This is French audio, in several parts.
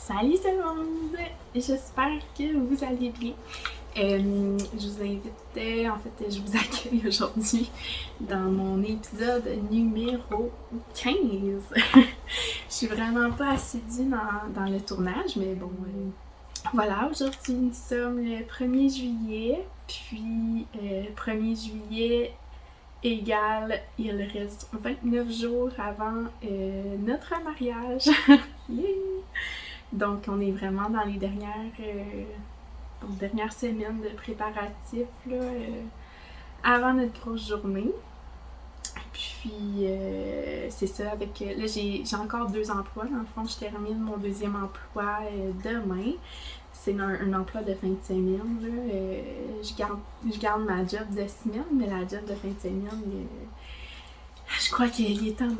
Salut tout le monde! J'espère que vous allez bien. Je vous invite, je vous accueille aujourd'hui dans mon épisode numéro 15. Je suis vraiment pas assidue dans le tournage, mais bon, voilà, aujourd'hui nous sommes le 1er juillet, puis 1er juillet égale, il reste 29 jours avant notre mariage. Yeah! Donc, on est vraiment dans les dernières semaines de préparatifs là, avant notre grosse journée. Puis, c'est ça, là, j'ai encore 2 emplois. Dans le fond, je termine mon 2e emploi demain. C'est un emploi de fin de semaine. Là. Je garde ma job de semaine, mais la job de fin de semaine, je crois qu'il est temps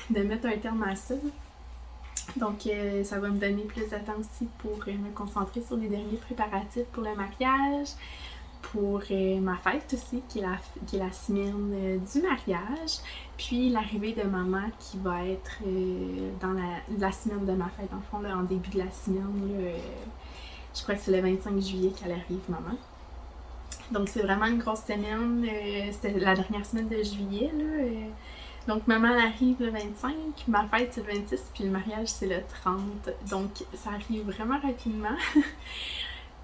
de mettre un terme à ça. Donc, ça va me donner plus de temps aussi pour me concentrer sur les derniers préparatifs pour le mariage, pour ma fête aussi, qui est la semaine du mariage, puis l'arrivée de maman qui va être dans la semaine de ma fête, en fond, là, en début de la semaine. Là, je crois que c'est le 25 juillet qu'elle arrive, maman. Donc, c'est vraiment une grosse semaine. C'était la dernière semaine de juillet, là. Donc, maman elle arrive le 25, ma fête c'est le 26, puis le mariage c'est le 30. Donc, ça arrive vraiment rapidement.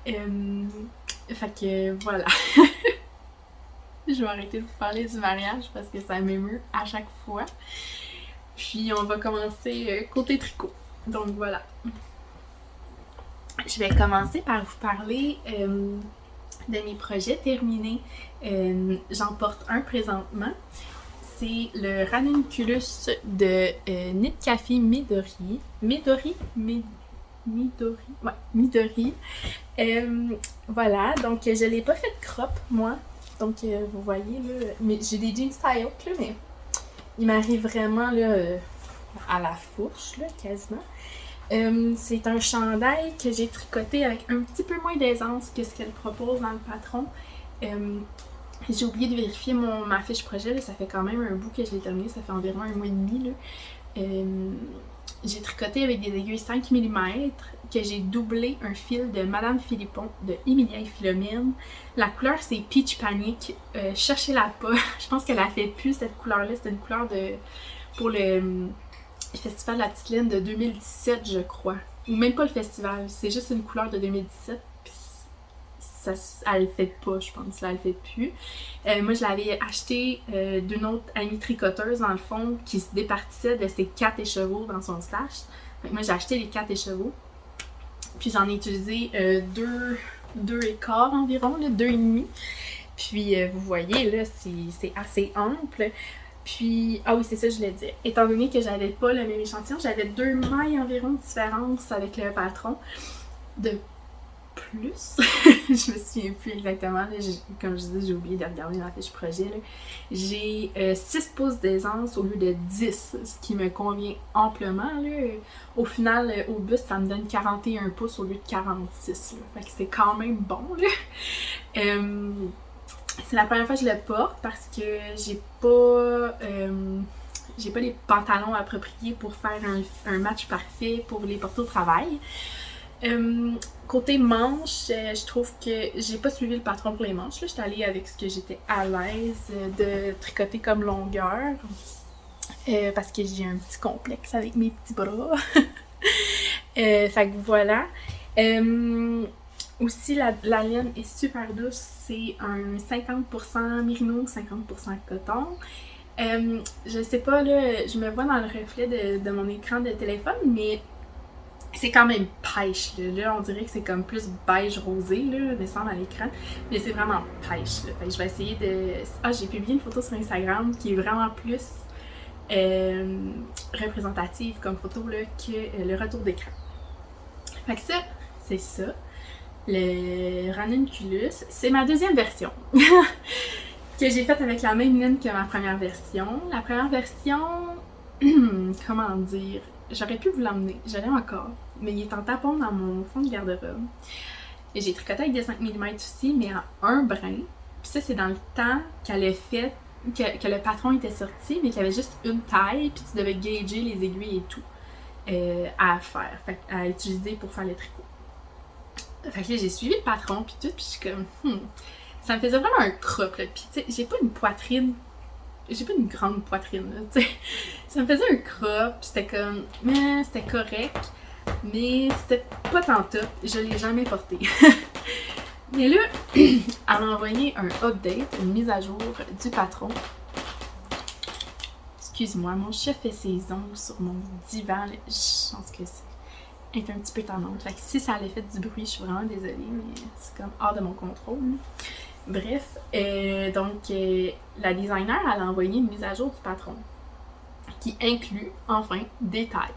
Fait que voilà. Je vais arrêter de vous parler du mariage parce que ça m'émeut à chaque fois. Puis, on va commencer côté tricot. Donc, voilà. Je vais commencer par vous parler de mes projets terminés. J'en porte un présentement. C'est le ranunculus de Knit Café Midori. Midori? Ouais, Midori. Voilà, donc je l'ai pas fait crop, moi. Donc, vous voyez, là, mais j'ai des jeans style, là, mais il m'arrive vraiment, là, à la fourche, là, quasiment. C'est un chandail que j'ai tricoté avec un petit peu moins d'aisance que ce qu'elle propose dans le patron. J'ai oublié de vérifier ma fiche projet, là, ça fait quand même un bout que je l'ai terminé, ça fait environ 1 mois et demi. Là. J'ai tricoté avec des aiguilles 5 mm que j'ai doublé un fil de Madame Philippon de Emilia et Philomène. La couleur c'est Peach Panic, cherchez-la pas, je pense qu'elle a fait plus cette couleur-là, c'était une couleur pour le festival de la petite laine de 2017 je crois, ou même pas le festival, c'est juste une couleur de 2017. Ça, elle le fait pas, je pense. Là, elle le fait plus. Moi, je l'avais acheté d'une autre amie tricoteuse, dans le fond, qui se départissait de ses 4 écheveaux dans son stash. Donc, moi, j'ai acheté les 4 écheveaux. Puis, j'en ai utilisé 2 et quart environ, là, 2 et demi. Puis, vous voyez, là, c'est assez ample. Puis, ah oui, c'est ça, je l'ai dit. Étant donné que j'avais pas le même échantillon, j'avais 2 mailles environ de différence avec le patron. De plus. Je me souviens plus exactement. Là, comme je disais, j'ai oublié de regarder ma fiche projet. Là. J'ai 6 pouces d'aisance au lieu de 10, ce qui me convient amplement. Là. Au final, au buste, ça me donne 41 pouces au lieu de 46. Là. Fait que c'est quand même bon. Là. C'est la première fois que je le porte parce que j'ai pas les pantalons appropriés pour faire un match parfait pour les porter au travail. Côté manches, je trouve que j'ai pas suivi le patron pour les manches. J'étais allée avec ce que j'étais à l'aise de tricoter comme longueur. Parce que j'ai un petit complexe avec mes petits bras. Fait que voilà. Aussi, la laine est super douce. C'est un 50% merino, 50% coton. Je sais pas, là, je me vois dans le reflet de mon écran de téléphone, mais c'est quand même pêche, là. Là, on dirait que c'est comme plus beige rosé, là, me semble à l'écran. Mais c'est vraiment pêche, là. Fait que je vais essayer de... Ah, j'ai publié une photo sur Instagram qui est vraiment plus représentative comme photo, là, que le retour d'écran. Fait que ça, c'est ça. Le ranunculus, c'est ma 2e version. Que j'ai faite avec la même laine que ma première version. La première version... comment dire... J'aurais pu vous l'emmener, je l'ai encore, mais il est en tapon dans mon fond de garde-robe. Et j'ai tricoté avec des 5 mm aussi, mais en un brin. Puis ça, c'est dans le temps qu'elle a fait, que le patron était sorti, mais qu'il y avait juste une taille, puis tu devais gager les aiguilles et tout. à faire, à utiliser pour faire le tricot. Fait que là, j'ai suivi le patron, puis tout, puis je suis comme, ça me faisait vraiment un crop, là. Puis, tu sais, j'ai pas une grande poitrine, là, tu sais. Ça me faisait un crop, c'était comme, mais c'était correct, mais c'était pas tant top. Je l'ai jamais porté. Mais là, elle m'a envoyé un update, une mise à jour du patron. Excuse-moi, mon chat fait ses ongles sur mon divan. Là. Je pense que c'est un petit peu tendante. Fait que si ça allait fait du bruit, je suis vraiment désolée, mais c'est comme hors de mon contrôle. Bref, donc la designer, elle a envoyé une mise à jour du patron qui inclut, enfin, des tailles.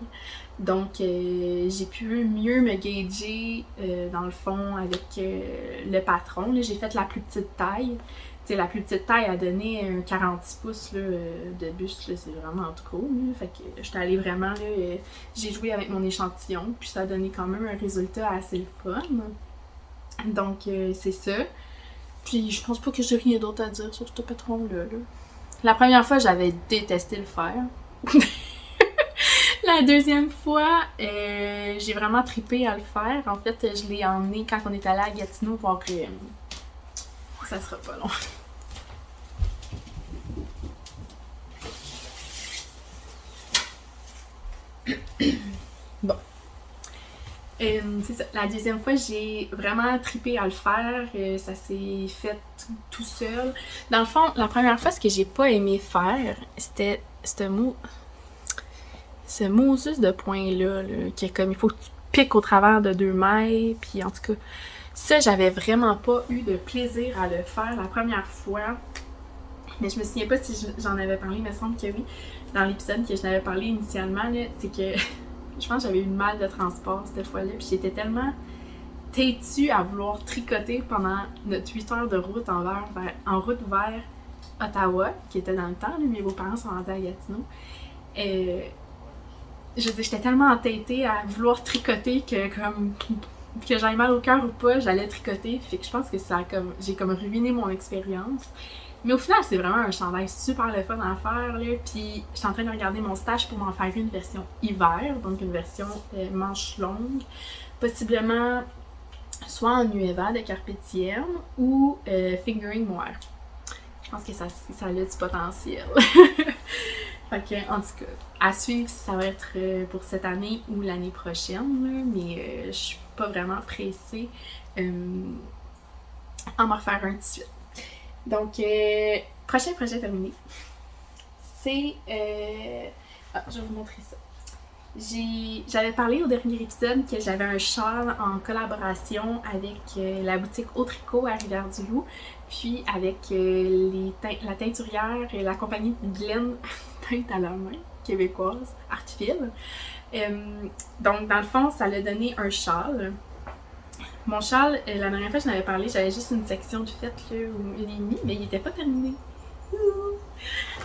Donc, j'ai pu mieux me gager, dans le fond, avec le patron. J'ai fait la plus petite taille. T'sais, la plus petite taille a donné un 46 pouces là, de buste, là, c'est vraiment trop cool. Là. Fait que j'étais allée vraiment, là, j'ai joué avec mon échantillon, puis ça a donné quand même un résultat assez le fun. Donc, c'est ça. Puis, je pense pas que j'ai rien d'autre à dire sur ce patron-là. Là. La première fois, j'avais détesté le faire. La deuxième fois, j'ai vraiment trippé à le faire. En fait, je l'ai emmené quand on est allé à Gatineau voir que ça sera pas long. Bon. C'est ça. La deuxième fois, j'ai vraiment trippé à le faire. Ça s'est fait tout seul. Dans le fond, la première fois, ce que j'ai pas aimé faire, c'était ce Moses de point-là, là, qui est comme il faut que tu piques au travers de 2 mailles. Puis en tout cas, ça, j'avais vraiment pas eu de plaisir à le faire la première fois. Mais je me souviens pas si j'en avais parlé, il me semble que oui. Dans l'épisode que je n'avais parlé initialement, c'est que je pense que j'avais eu mal de transport cette fois-là. Puis j'étais tellement têtue à vouloir tricoter pendant notre 8 heures de route en route vers Ottawa, qui était dans le temps. Là, mes beaux-parents sont rentrés à Gatineau. Je veux dire, j'étais tellement entêtée à vouloir tricoter que j'aille mal au cœur ou pas, j'allais tricoter. Fait que je pense que j'ai comme ruiné mon expérience. Mais au final, c'est vraiment un chandail super le fun à faire, là. Puis, je suis en train de regarder mon stage pour m'en faire une version hiver, donc une version manche longue. Possiblement soit en Nueva de Carpe Diem ou fingering moire. Je pense que ça a du potentiel. Fait que, en tout cas, à suivre si ça va être pour cette année ou l'année prochaine, là, mais je suis pas vraiment pressée à m'en refaire un tout de suite. Donc, prochain projet terminé. C'est... je vais vous montrer ça. J'avais parlé au dernier épisode que j'avais un châle en collaboration avec la boutique Au Tricot à Rivière-du-Loup, puis avec la teinturière et la compagnie Glen Teinte à la main québécoise, Artfil. Donc, dans le fond, ça l'a donné un châle. Mon châle, la dernière fois que j'en avais parlé, j'avais juste une section de fête là, où il est mis, mais il n'était pas terminé.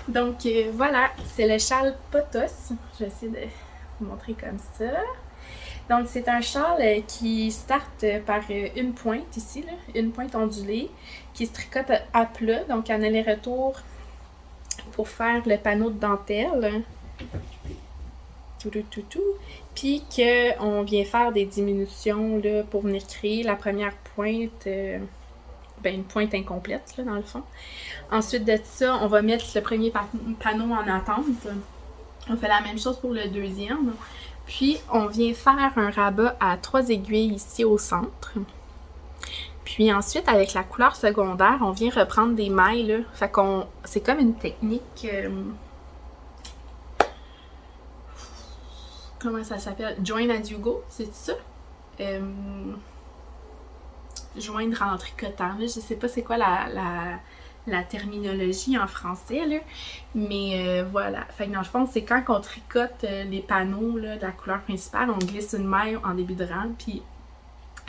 Donc, voilà, c'est le châle Potos. Je vais essayer de vous montrer comme ça. Donc, c'est un châle qui starte par une pointe ici, là, une pointe ondulée, qui se tricote à plat, donc en aller-retour pour faire le panneau de dentelle. Puis qu'on vient faire des diminutions là, pour venir créer la première pointe, une pointe incomplète là, dans le fond. Ensuite de ça, on va mettre le premier panneau en attente. On fait la même chose pour le deuxième. Puis on vient faire un rabat à 3 aiguilles ici au centre. Puis ensuite, avec la couleur secondaire, on vient reprendre des mailles. Là. Fait qu'on. C'est comme une technique. Comment ça s'appelle? Join as you go, c'est ça? Joindre en tricotant, là. Je sais pas c'est quoi la terminologie en français, là. Mais voilà. Fait que dans le fond, c'est quand on tricote les panneaux là, de la couleur principale, on glisse une maille en début de rang, puis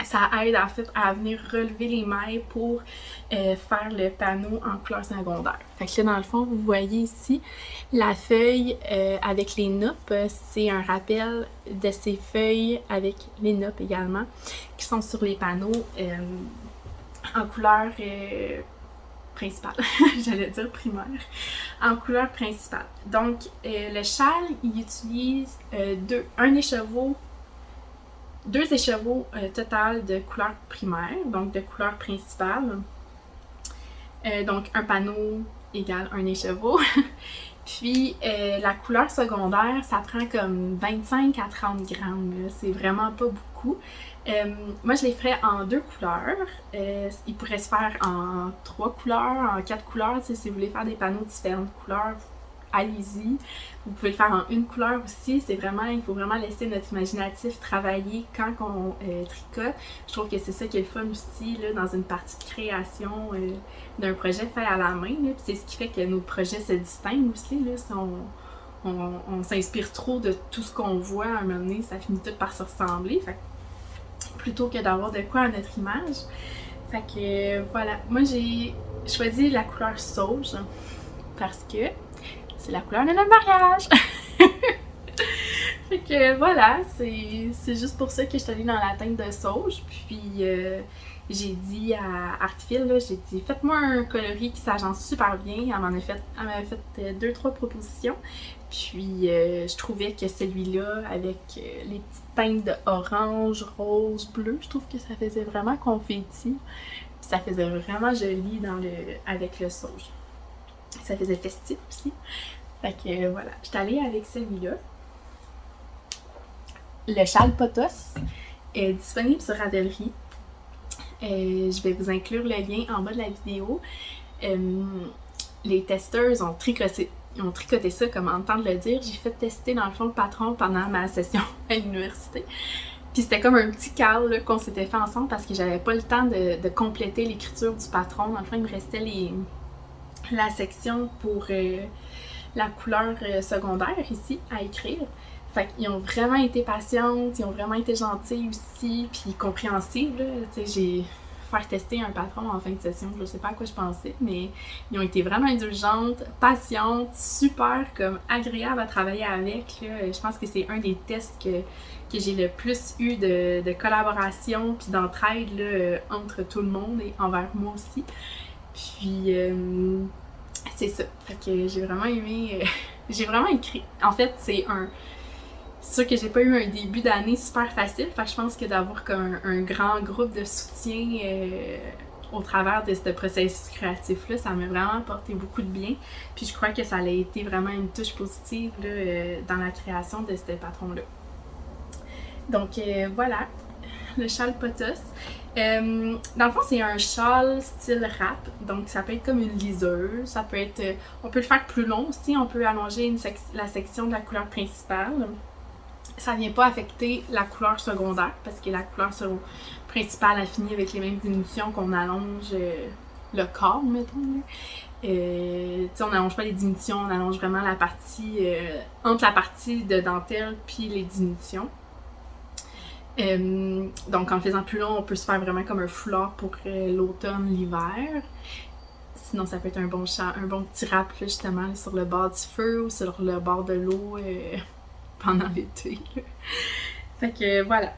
ça aide en fait à venir relever les mailles pour faire le panneau en couleur secondaire. Fait que là, dans le fond, vous voyez ici la feuille avec les noppes. C'est un rappel de ces feuilles avec les noppes également qui sont sur les panneaux en couleur principale, j'allais dire primaire, en couleur principale. Donc, le châle, il utilise deux écheveaux total de couleur primaire, donc de couleur principale. Donc, un panneau égale un écheveau. Puis, la couleur secondaire, ça prend comme 25 à 30 grammes. C'est vraiment pas beaucoup. Moi, je les ferais en 2 couleurs. Ils pourraient se faire en 3 couleurs, en 4 couleurs. Si vous voulez faire des panneaux différentes couleurs, allez-y. Vous pouvez le faire en 1 couleur aussi. Il faut vraiment laisser notre imaginatif travailler quand on tricote. Je trouve que c'est ça qui est le fun aussi, là, dans une partie de création d'un projet fait à la main. Puis c'est ce qui fait que nos projets se distinguent aussi. Là, si on s'inspire trop de tout ce qu'on voit à un moment donné, ça finit tout par se ressembler. Fait que, plutôt que d'avoir de quoi à notre image. Fait que voilà. Moi, j'ai choisi la couleur sauge parce que c'est la couleur de notre mariage! Fait que voilà, c'est juste pour ça que je suis allée dans la teinte de sauge. Puis j'ai dit à Artfil, là, j'ai dit faites-moi un coloris qui s'agence super bien. Elle m'avait fait 2-3 propositions. Puis je trouvais que celui-là, avec les petites teintes de orange, rose, bleu, je trouve que ça faisait vraiment confetti. Puis ça faisait vraiment joli avec le sauge. Ça faisait festif aussi. Fait que voilà, je suis allée avec celui-là. Le châle Potos est disponible sur Ravelry. Je vais vous inclure le lien en bas de la vidéo. Les testeuses ont tricoté ça, comme entendre le dire. J'ai fait tester dans le fond le patron pendant ma session à l'université. Puis c'était comme un petit cadre qu'on s'était fait ensemble parce que j'avais pas le temps de compléter l'écriture du patron. Dans le fond, il me restait la section pour la couleur secondaire ici à écrire. Fait qu'ils ont vraiment été patientes, ils ont vraiment été gentils aussi, puis compréhensibles. Tu sais, j'ai fait tester un patron en fin de session, je sais pas à quoi je pensais, mais ils ont été vraiment indulgentes, patientes, super comme agréables à travailler avec. Là. Je pense que c'est un des tests que j'ai le plus eu de collaboration puis d'entraide là, entre tout le monde et envers moi aussi. Puis c'est ça. Fait que j'ai vraiment aimé. J'ai vraiment écrit. En fait, c'est sûr que j'ai pas eu un début d'année super facile. Fait que je pense que d'avoir comme un grand groupe de soutien au travers de ce processus créatif-là, ça m'a vraiment apporté beaucoup de bien. Puis je crois que ça a été vraiment une touche positive là, dans la création de ce patron-là. Donc voilà, le châle Potos. Dans le fond, c'est un châle style rap, donc ça peut être comme une liseuse, ça peut être, on peut le faire plus long aussi, on peut allonger la section de la couleur principale. Ça vient pas affecter la couleur secondaire, parce que la couleur principale a fini avec les mêmes diminutions qu'on allonge le corps, mettons. On n'allonge pas les diminutions, on allonge vraiment la partie, entre la partie de dentelle puis les diminutions. Donc en le faisant plus long, on peut se faire vraiment comme un foulard pour l'automne, l'hiver. Sinon, ça peut être un bon petit rap là, justement là, sur le bord du feu ou sur le bord de l'eau pendant l'été. Fait que voilà.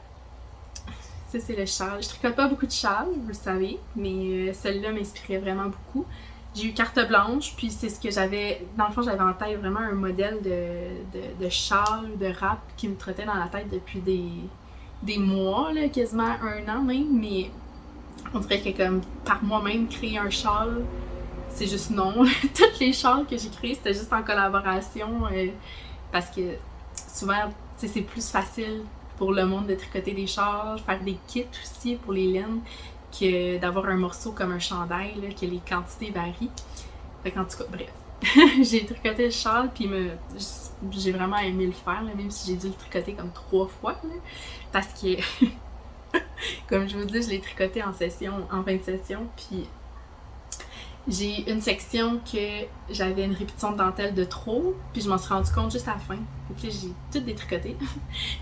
Ça, c'est le châle. Je tricote pas beaucoup de châles, vous le savez, mais celui-là m'inspirait vraiment beaucoup. J'ai eu carte blanche, puis c'est ce que j'avais... Dans le fond, j'avais en tête vraiment un modèle de châle, de rap qui me trottait dans la tête depuis des mois, là, quasiment 1 an même, mais on dirait que comme par moi-même créer un châle, c'est juste non. Toutes les châles que j'ai créés, c'était juste en collaboration parce que souvent, c'est plus facile pour le monde de tricoter des châles, faire des kits aussi pour les laines, que d'avoir un morceau comme un chandail, là, que les quantités varient. Fait qu'en tout cas, bref. J'ai tricoté le châle, puis j'ai vraiment aimé le faire, là, même si j'ai dû le tricoter comme 3 fois, là, parce que, comme je vous dis, je l'ai tricoté en fin de session, puis j'ai une section que j'avais une répétition de dentelle de trop, puis je m'en suis rendu compte juste à la fin. Puis là, j'ai tout détricoté.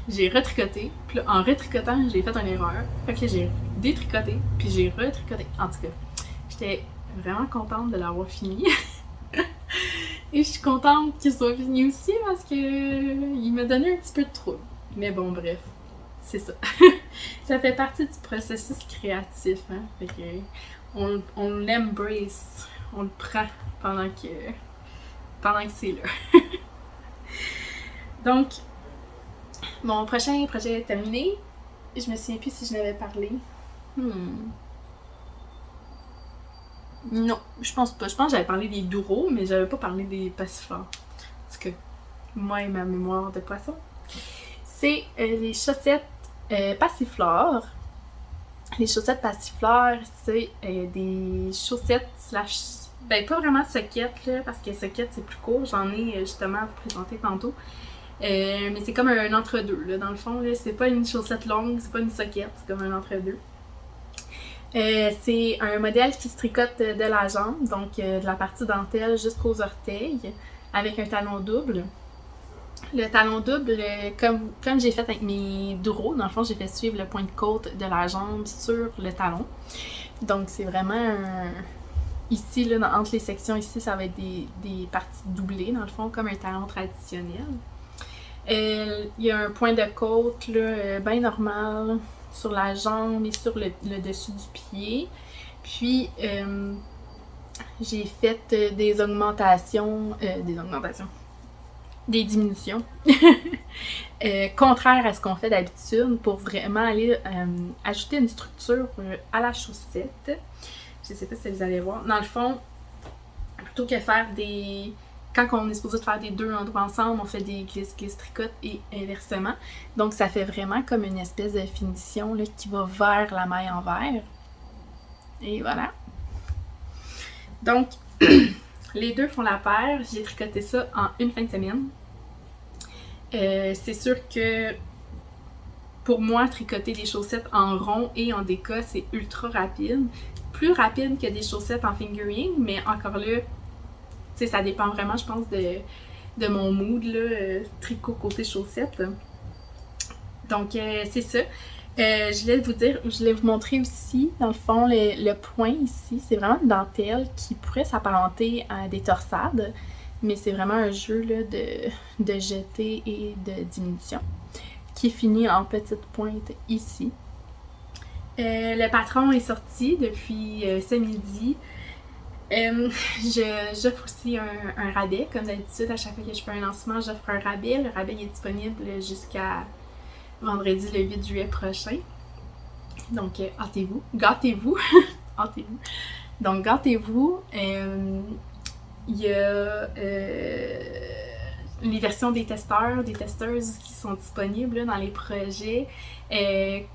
J'ai retricoté, puis là, en retricotant, j'ai fait une erreur. Fait que là, j'ai détricoté, puis j'ai retricoté. En tout cas, j'étais vraiment contente de l'avoir fini. Et je suis contente qu'il soit fini aussi parce que il m'a donné un petit peu de trouble. Mais bon, bref, c'est ça. Ça fait partie du processus créatif, hein. Fait que on l'embrace. on le prend pendant que c'est là. Donc, mon prochain projet est terminé. Je me souviens plus si je n'avais parlé. Non, je pense pas. Je pense que j'avais parlé des douros, mais j'avais pas parlé des passiflores. Parce que moi et ma mémoire de poisson. C'est les chaussettes passiflores. Les chaussettes passiflores, c'est des chaussettes slash... Ben, pas vraiment soquettes, là, parce que soquettes, c'est plus court. J'en ai justement à vous présenter tantôt. Mais c'est comme un entre-deux, là, dans le fond. Là, c'est pas une chaussette longue, c'est pas une soquette, c'est comme un entre-deux. C'est un modèle qui se tricote de la jambe, donc de la partie dentelle jusqu'aux orteils, avec un talon double. Le talon double, comme j'ai fait avec mes douros, dans le fond, j'ai fait suivre le point de côte de la jambe sur le talon. Donc, c'est vraiment ici, là, entre les sections, ici, ça va être des parties doublées, dans le fond, comme un talon traditionnel. Il y a un point de côte, là, bien normal, sur la jambe et sur le dessus du pied. Puis, j'ai fait des diminutions, contraires à ce qu'on fait d'habitude pour vraiment aller ajouter une structure à la chaussette. Je sais pas si vous allez voir. Dans le fond, plutôt que faire des... Quand on est supposé faire des deux endroits ensemble, on fait des glisse-glisse-tricote et inversement. Donc, ça fait vraiment comme une espèce de finition là, qui va vers la maille envers. Et voilà. Donc, les deux font la paire. J'ai tricoté ça en une fin de semaine. C'est sûr que pour moi, tricoter des chaussettes en rond et en déca, c'est ultra rapide. Plus rapide que des chaussettes en fingering, mais encore là, ça dépend vraiment, je pense, de mon mood, là, tricot côté chaussettes. Donc, c'est ça. Je voulais vous montrer aussi, dans le fond, le point ici. C'est vraiment une dentelle qui pourrait s'apparenter à des torsades, mais c'est vraiment un jeu là, de jeté et de diminution qui finit en petite pointe ici. Le patron est sorti depuis ce midi. J'offre aussi un rabais, comme d'habitude, à chaque fois que je fais un lancement, j'offre un rabais. Le rabais est disponible jusqu'à vendredi le 8 juillet prochain. Donc, hâtez-vous, gâtez-vous, hâtez-vous. Donc, gâtez-vous. Il y a les versions des testeuses qui sont disponibles là, dans les projets.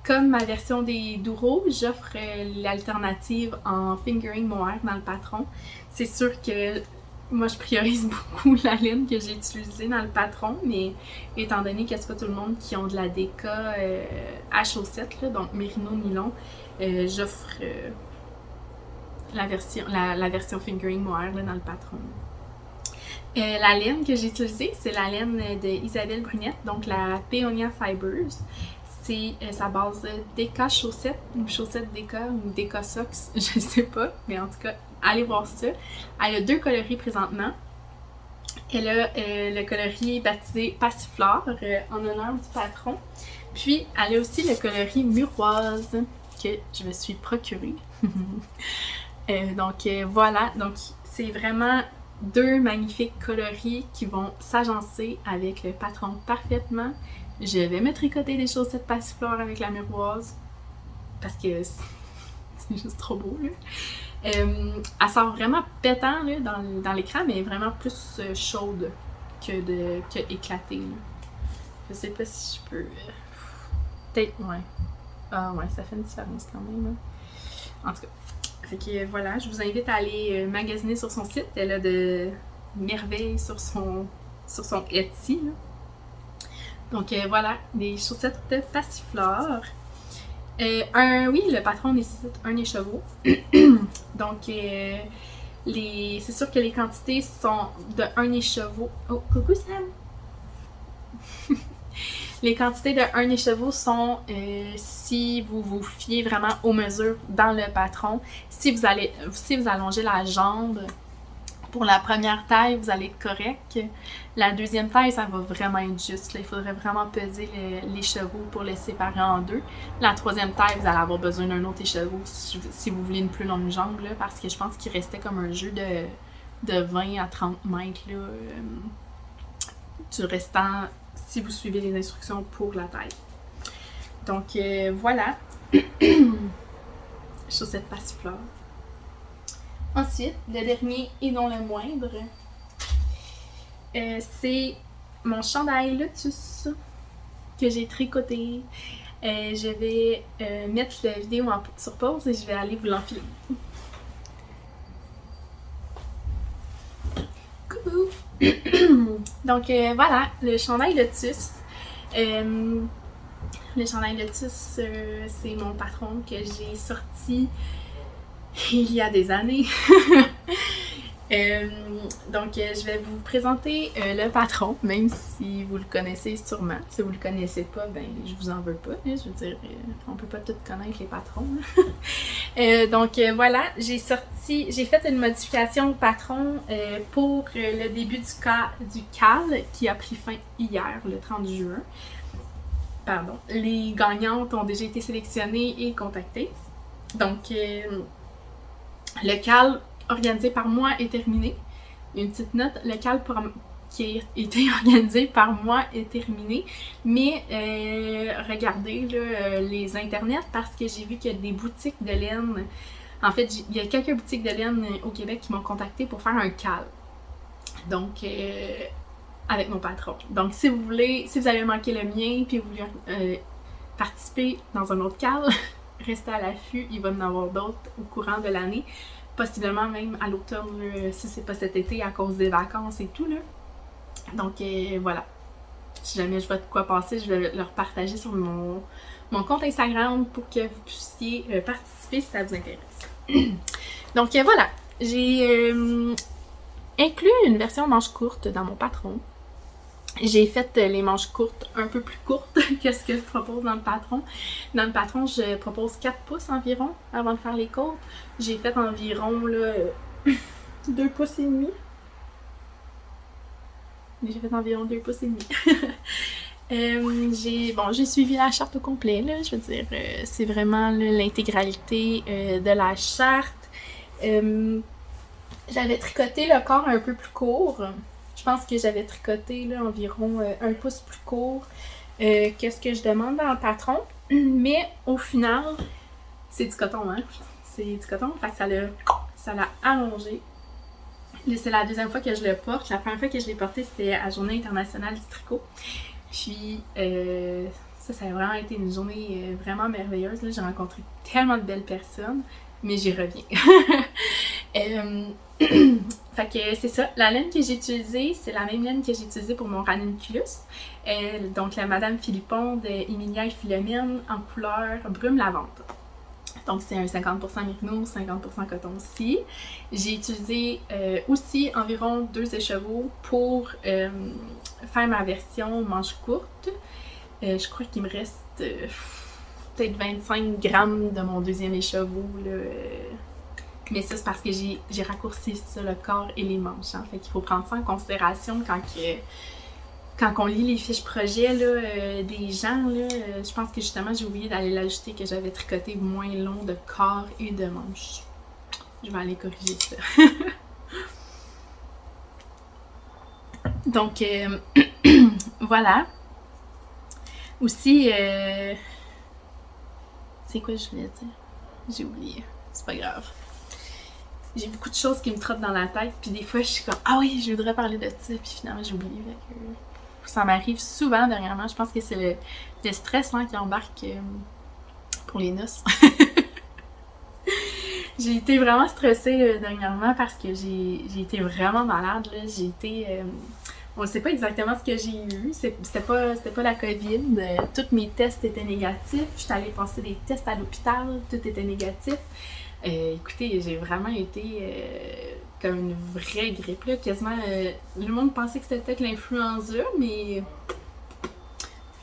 Comme ma version des douros, j'offre l'alternative en fingering mohair dans le patron. C'est sûr que moi, je priorise beaucoup la laine que j'ai utilisée dans le patron, mais étant donné que c'est pas tout le monde qui ont de la déca à chaussettes, là, donc mérino nylon, j'offre la version fingering mohair là, dans le patron. La laine que j'ai utilisée, c'est la laine de Isabelle Brunette, donc la Peonia Fibers. C'est sa base Déca chaussette, ou chaussette Déca, ou Déca Socks, je sais pas, mais en tout cas, allez voir ça. Elle a deux coloris présentement. Elle a le coloris baptisé Passiflore en honneur du patron. Puis, elle a aussi le coloris Muroise que je me suis procuré. Donc, voilà. Donc, c'est vraiment deux magnifiques coloris qui vont s'agencer avec le patron parfaitement. Je vais me tricoter des chaussettes passiflore avec la Muroise parce que c'est juste trop beau, là. Elle sort vraiment pétant là, dans l'écran, mais vraiment plus chaude que éclatée. Là. Je sais pas si je peux... Peut-être, ouais. Ah ouais, ça fait une différence quand même. Hein. En tout cas. Fait que voilà, je vous invite à aller magasiner sur son site. Elle a de merveilles sur son Etsy. Là. Donc voilà, des chaussettes passiflore. Oui, le patron nécessite un écheveau. Donc, c'est sûr que les quantités sont de un écheveau. Oh, coucou Sam! Les quantités de un écheveau sont, si vous vous fiez vraiment aux mesures dans le patron, si vous allongez la jambe Pour la première taille, vous allez être correct. La deuxième taille, ça va vraiment être juste. Là. Il faudrait vraiment peser les chevaux pour les séparer en deux. La troisième taille, vous allez avoir besoin d'un autre écheveau si vous voulez une plus longue jambe, là, parce que je pense qu'il restait comme un jeu de 20 à 30 mètres là, du restant si vous suivez les instructions pour la taille. Donc voilà. Chaussettes passifleurs. Ensuite, le dernier et non le moindre, c'est mon chandail Lotus que j'ai tricoté. Je vais mettre la vidéo sur pause et je vais aller vous l'enfiler. Coucou! Donc voilà, le chandail Lotus. Le chandail Lotus, c'est mon patron que j'ai sorti il y a des années. Donc, je vais vous présenter le patron, même si vous le connaissez sûrement. Si vous le connaissez pas, ben je vous en veux pas. Je veux dire, on peut pas tout connaître les patrons. Donc voilà, j'ai fait une modification au patron pour le début du CAL qui a pris fin hier, le 30 juin. Pardon. Les gagnantes ont déjà été sélectionnées et contactées. Donc, le CAL organisé par moi est terminé. Une petite note, le CAL qui a été organisé par moi est terminé. Mais regardez là, les internets parce que j'ai vu qu'il y a des boutiques de laine. En fait, il y a quelques boutiques de laine au Québec qui m'ont contacté pour faire un CAL. Donc, avec mon patron. Donc, si vous avez manqué le mien puis vous voulez participer dans un autre CAL, restez à l'affût, il va y en avoir d'autres au courant de l'année, possiblement même à l'automne, si c'est pas cet été à cause des vacances et tout là. Donc voilà. Si jamais je vois de quoi passer, je vais le repartager sur mon compte Instagram pour que vous puissiez participer si ça vous intéresse. Donc voilà, j'ai inclus une version manche courte dans mon patron. J'ai fait les manches courtes un peu plus courtes que ce que je propose dans le patron. Dans le patron, je propose 4 pouces environ avant de faire les côtes. J'ai fait environ là, 2 pouces et demi. J'ai fait environ 2 pouces et demi. J'ai suivi la charte au complet, là. Je veux dire, c'est vraiment l'intégralité de la charte. J'avais tricoté le corps un peu plus court. Je pense que j'avais tricoté là, environ 1 pouce plus court que ce que je demande dans le patron. Mais au final, c'est du coton, hein? C'est du coton, fait que ça l'a allongé. C'est la deuxième fois que je le porte. La première fois que je l'ai porté, c'était à la Journée internationale du tricot. Puis, ça a vraiment été une journée vraiment merveilleuse. Là, j'ai rencontré tellement de belles personnes, mais j'y reviens. Fait que c'est ça. La laine que j'ai utilisée, c'est la même laine que j'ai utilisée pour mon ranunculus. Donc, la Madame Philippon de Emilia et Philomène en couleur brume lavande. Donc, c'est un 50% merino, 50% coton aussi. J'ai utilisé aussi environ 2 écheveaux pour faire ma version manche courte. Je crois qu'il me reste peut-être 25 grammes de mon deuxième écheveau. Là, mais ça, c'est parce que j'ai raccourci ça, le corps et les manches. Hein. Fait qu'il faut prendre ça en considération quand on lit les fiches projet là, des gens. Là, je pense que justement, j'ai oublié d'aller l'ajouter que j'avais tricoté moins long de corps et de manches. Je vais aller corriger ça. Donc, voilà. Aussi, c'est quoi je voulais dire? J'ai oublié. C'est pas grave. J'ai beaucoup de choses qui me trottent dans la tête, puis des fois, je suis comme « Ah oui, je voudrais parler de ça », puis finalement, j'oublie. Ça m'arrive souvent dernièrement. Je pense que c'est le stress hein, qui embarque pour les noces. J'ai été vraiment stressée dernièrement parce que j'ai été vraiment malade. Là. J'ai été... on ne sait pas exactement ce que j'ai eu. C'était pas la COVID. Tous mes tests étaient négatifs. J'étais allée passer des tests à l'hôpital. Tout était négatif. Écoutez, j'ai vraiment été comme une vraie grippe, là, quasiment. Le monde pensait que c'était peut-être l'influenza, mais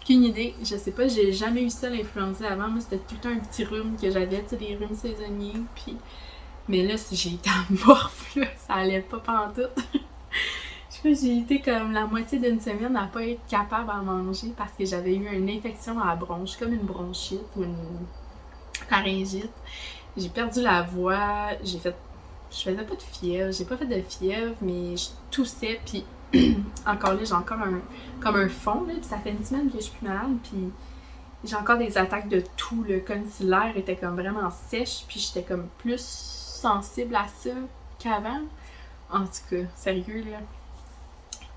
aucune idée. Je sais pas, j'ai jamais eu ça l'influenza avant. Moi, c'était tout un petit rhume que j'avais, tu sais, des rhumes saisonniers. Puis Mais là, j'ai été amorphe, là, ça allait pas pantoute. Je crois que j'ai été comme la moitié d'une semaine à pas être capable à manger parce que j'avais eu une infection à la bronche, comme une bronchite ou une laryngite. J'ai perdu la voix, je faisais pas de fièvre, j'ai pas fait de fièvre, mais je toussais, puis encore là, j'ai encore comme un fond, là, puis ça fait une semaine que je suis plus malade, puis j'ai encore des attaques de toux, là, comme si l'air était comme vraiment sèche, puis j'étais comme plus sensible à ça qu'avant. En tout cas, sérieux, là.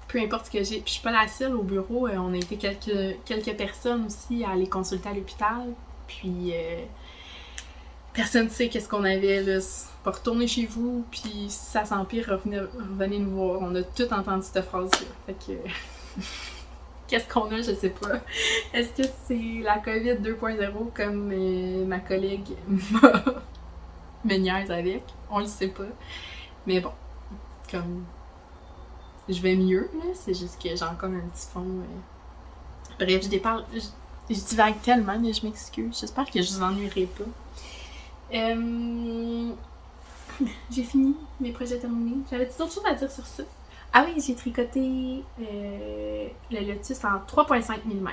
Peu importe ce que j'ai. Puis je suis pas la seule au bureau, on a été quelques personnes aussi à aller consulter à l'hôpital, puis personne ne sait qu'est-ce qu'on avait, là. Pas retourner chez vous, puis si ça s'empire, revenez nous voir. On a tout entendu cette phrase-là. Fait que... Qu'est-ce qu'on a, je sais pas. Est-ce que c'est la COVID 2.0 comme ma collègue me niaise avec? On le sait pas. Mais bon, comme... Je vais mieux, là. C'est juste que j'ai encore un petit fond. Bref, je divague tellement, mais je m'excuse. J'espère que je vous ennuierai pas. J'ai fini mes projets terminés. J'avais-tu d'autres choses à dire sur ça? Ah oui, j'ai tricoté le lotus en 3,5 mm.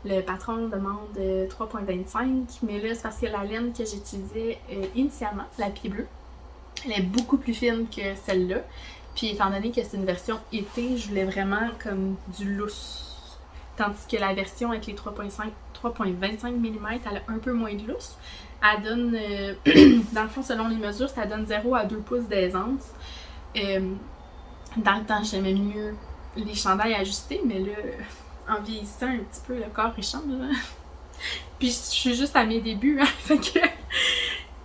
Le patron demande 3,25, mais là, c'est parce que la laine que j'utilisais initialement, la pied bleue, elle est beaucoup plus fine que celle-là. Puis étant donné que c'est une version été, je voulais vraiment comme du lousse. Tandis que la version avec les 3,25 mm, elle a un peu moins de lousse. Elle donne, dans le fond, selon les mesures, ça donne 0 à 2 pouces d'aisance. Dans le temps, j'aimais mieux les chandails ajustés, mais là, en vieillissant un petit peu, le corps il change. Hein? Puis je suis juste à mes débuts, hein? Fait que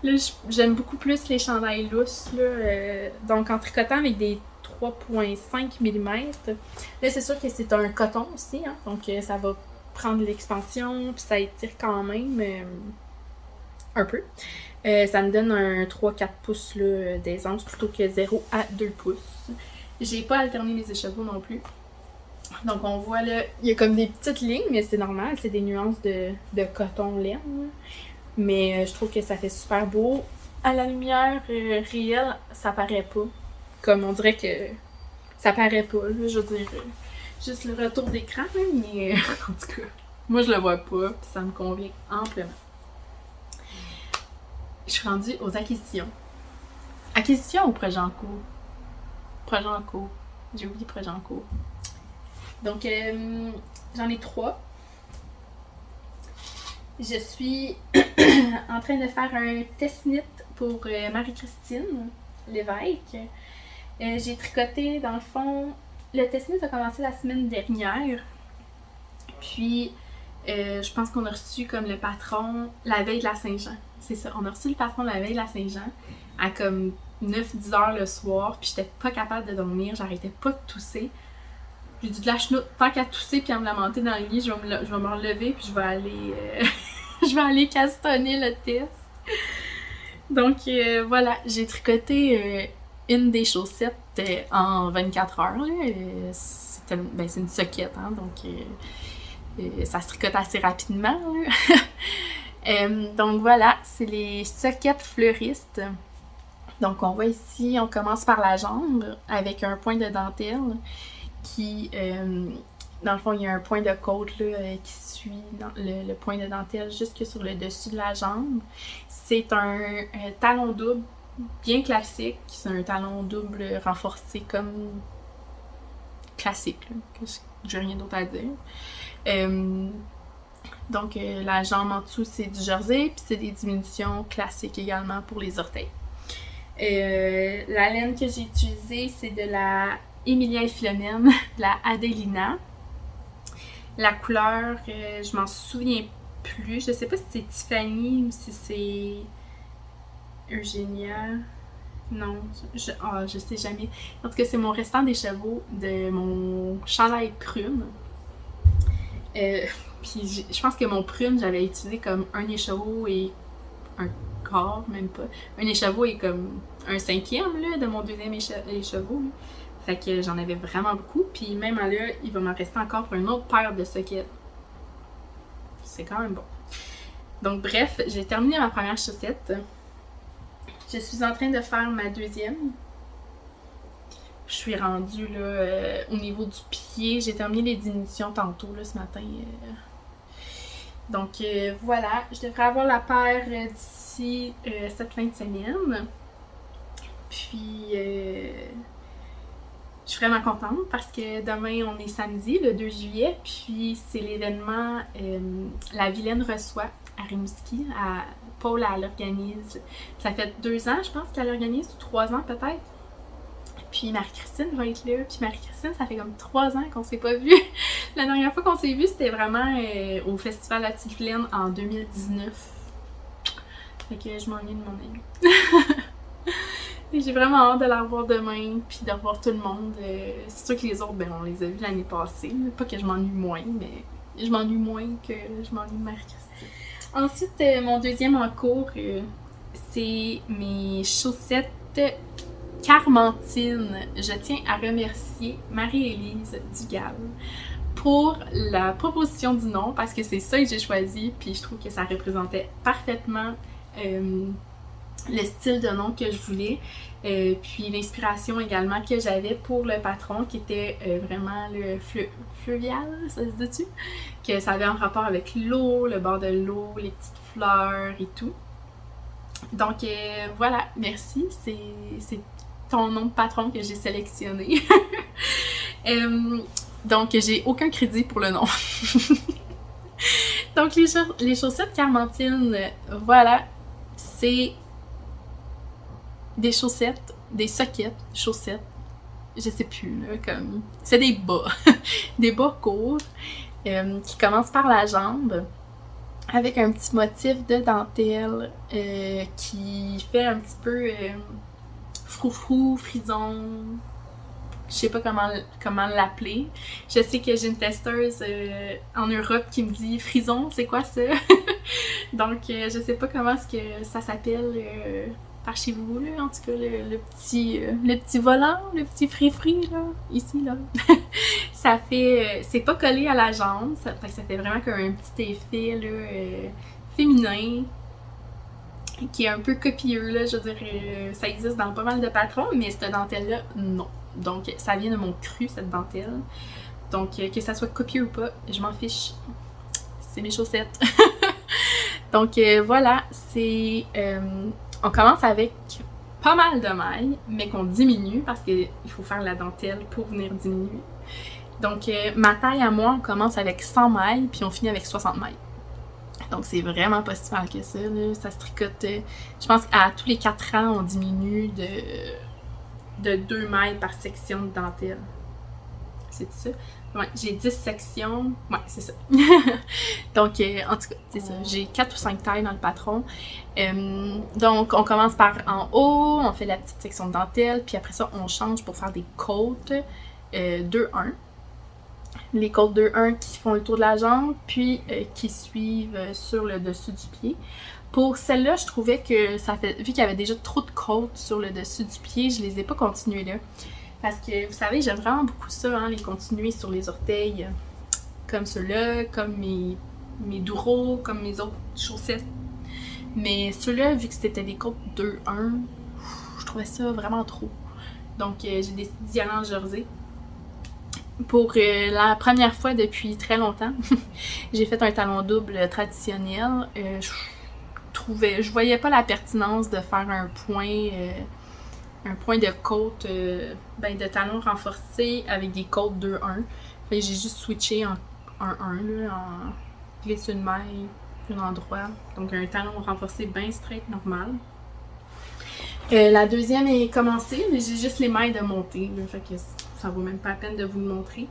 là, j'aime beaucoup plus les chandails lousses. Là, donc en tricotant avec des 3,5 mm, là c'est sûr que c'est un coton aussi, hein? Donc ça va prendre l'expansion, puis ça étire quand même un peu. Ça me donne un 3-4 pouces d'aisance plutôt que 0 à 2 pouces. J'ai pas alterné les écheveaux non plus. Donc on voit là, il y a comme des petites lignes, mais c'est normal, c'est des nuances de coton laine. Mais je trouve que ça fait super beau. À la lumière réelle, ça paraît pas. Comme on dirait que ça paraît pas, là, je veux dire. Juste le retour d'écran, mais en tout cas, moi je le vois pas, puis ça me convient amplement. Je suis rendue aux acquisitions. Acquisition ou projet en cours? Projet en cours. J'ai oublié projet en cours. Donc, j'en ai 3. Je suis en train de faire un test knit pour Marie-Christine Lévesque. J'ai tricoté, dans le fond, le test knit a commencé la semaine dernière. Puis, je pense qu'on a reçu comme le patron la veille de la Saint-Jean. C'est ça, on a reçu le patron la veille de la Saint-Jean à comme 9-10 heures le soir, puis j'étais pas capable de dormir, j'arrêtais pas de tousser. J'ai dit de la chenoute, tant qu'à tousser puis à me lamenter dans le lit, je vais me relever puis je vais aller je vais aller castonner le test. Donc voilà, j'ai tricoté une des chaussettes en 24 heures. C'est une soquette, hein, donc ça se tricote assez rapidement. Donc voilà, c'est les soquettes fleuristes. Donc on voit ici, on commence par la jambe avec un point de dentelle qui, dans le fond, il y a un point de côte là, qui suit le point de dentelle jusque sur le dessus de la jambe. C'est un talon double bien classique, c'est un talon double renforcé comme classique, là, j'ai rien d'autre à dire. Donc la jambe en dessous c'est du jersey, puis c'est des diminutions classiques également pour les orteils. La laine que j'ai utilisée c'est de la Emilia et Philomène, la Adelina. La couleur, je m'en souviens plus. Je sais pas si c'est Tiffany ou si c'est Eugenia. Non, je sais jamais. En tout cas, c'est mon restant d'écheveau de mon chandail prune. Puis je pense que mon prune, j'avais utilisé comme un écheveau et un quart, même pas. Un écheveau et comme un cinquième là, de mon deuxième écheveau. Là. Fait que j'en avais vraiment beaucoup. Puis même là, il va m'en rester encore pour une autre paire de sockets. C'est quand même bon. Donc bref, j'ai terminé ma première chaussette. Je suis en train de faire ma deuxième. Je suis rendue là, au niveau du pied. J'ai terminé les diminutions tantôt là, ce matin. Donc voilà, je devrais avoir la paire d'ici cette fin de semaine. Puis je suis vraiment contente parce que demain on est samedi, le 2 juillet, puis c'est l'événement La Vilaine reçoit à Rimouski. Paul, elle l'organise. Ça fait 2 ans, je pense, qu'elle l'organise, ou 3 ans peut-être. Puis Marie-Christine va être là. Puis Marie-Christine, ça fait comme 3 ans qu'on s'est pas vu. La dernière fois qu'on s'est vu, c'était vraiment au Festival La Petite Vilaine en 2019. Fait que je m'ennuie de mon ami. Et j'ai vraiment hâte de la revoir demain, puis de revoir tout le monde. C'est sûr que les autres, ben on les a vus l'année passée. Pas que je m'ennuie moins, mais je m'ennuie moins que je m'ennuie de Marie-Christine. Ensuite, mon deuxième en cours, c'est mes chaussettes Carmentine. Je tiens à remercier Marie-Élise Dugal pour la proposition du nom, parce que c'est ça que j'ai choisi, puis je trouve que ça représentait parfaitement le style de nom que je voulais, puis l'inspiration également que j'avais pour le patron, qui était vraiment le fluvial, ça se dit-tu? Que ça avait un rapport avec l'eau, le bord de l'eau, les petites fleurs et tout. Donc voilà, merci, c'est ton nom de patron que j'ai sélectionné. Donc j'ai aucun crédit pour le nom. Donc les chaussettes Carmentine, voilà, c'est des chaussettes, des sockets, chaussettes, je sais plus, là, comme... C'est des bas, des bas courts, qui commencent par la jambe, avec un petit motif de dentelle, qui fait un petit peu froufrou, frison, je sais pas comment l'appeler. Je sais que j'ai une testeuse en Europe qui me dit « frison, c'est quoi ça? » Donc, je sais pas comment est-ce que ça s'appelle par chez vous, là. En tout cas, le petit volant, le petit fri-fri, là, ici, là. Ça fait... c'est pas collé à la jambe, ça fait vraiment comme un petit effet, là, féminin, qui est un peu copieux, là. Je veux dire, ça existe dans pas mal de patrons, mais cette dentelle-là, non. Donc, ça vient de mon cru, cette dentelle. Donc, que ça soit copieux ou pas, je m'en fiche. C'est mes chaussettes. Donc, voilà, c'est... on commence avec pas mal de mailles, mais qu'on diminue parce qu'il faut faire la dentelle pour venir diminuer. Donc, ma taille à moi, on commence avec 100 mailles, puis on finit avec 60 mailles. Donc, c'est vraiment pas si mal que ça, là. Ça se tricote... je pense qu'à tous les 4 ans, on diminue de 2 mailles par section de dentelle. C'est ça? Ouais, j'ai 10 sections. Ouais, c'est ça. Donc, en tout cas, c'est ça. J'ai 4 ou 5 tailles dans le patron. Donc, on commence par en haut, on fait la petite section de dentelle, puis après ça, on change pour faire des côtes 2-1. Les côtes 2-1 qui font le tour de la jambe, puis qui suivent sur le dessus du pied. Pour celle-là, je trouvais que ça fait... Vu qu'il y avait déjà trop de côtes sur le dessus du pied, je les ai pas continuées là. Parce que, vous savez, j'aime vraiment beaucoup ça, hein, les continuer sur les orteils. Comme ceux-là, comme mes douros, comme mes autres chaussettes. Mais ceux-là, vu que c'était des côtes 2-1, je trouvais ça vraiment trop. Donc, j'ai décidé d'y aller en jersey. Pour la première fois depuis très longtemps, j'ai fait un talon double traditionnel. Je voyais pas la pertinence de faire un point de côte, de talon renforcé avec des côtes 2-1. J'ai juste switché en 1-1, là, en glisse une maille, un endroit. Donc un talon renforcé bien straight, normal. La deuxième est commencée, mais j'ai juste les mailles de montée, là, fait que ça vaut même pas la peine de vous le montrer.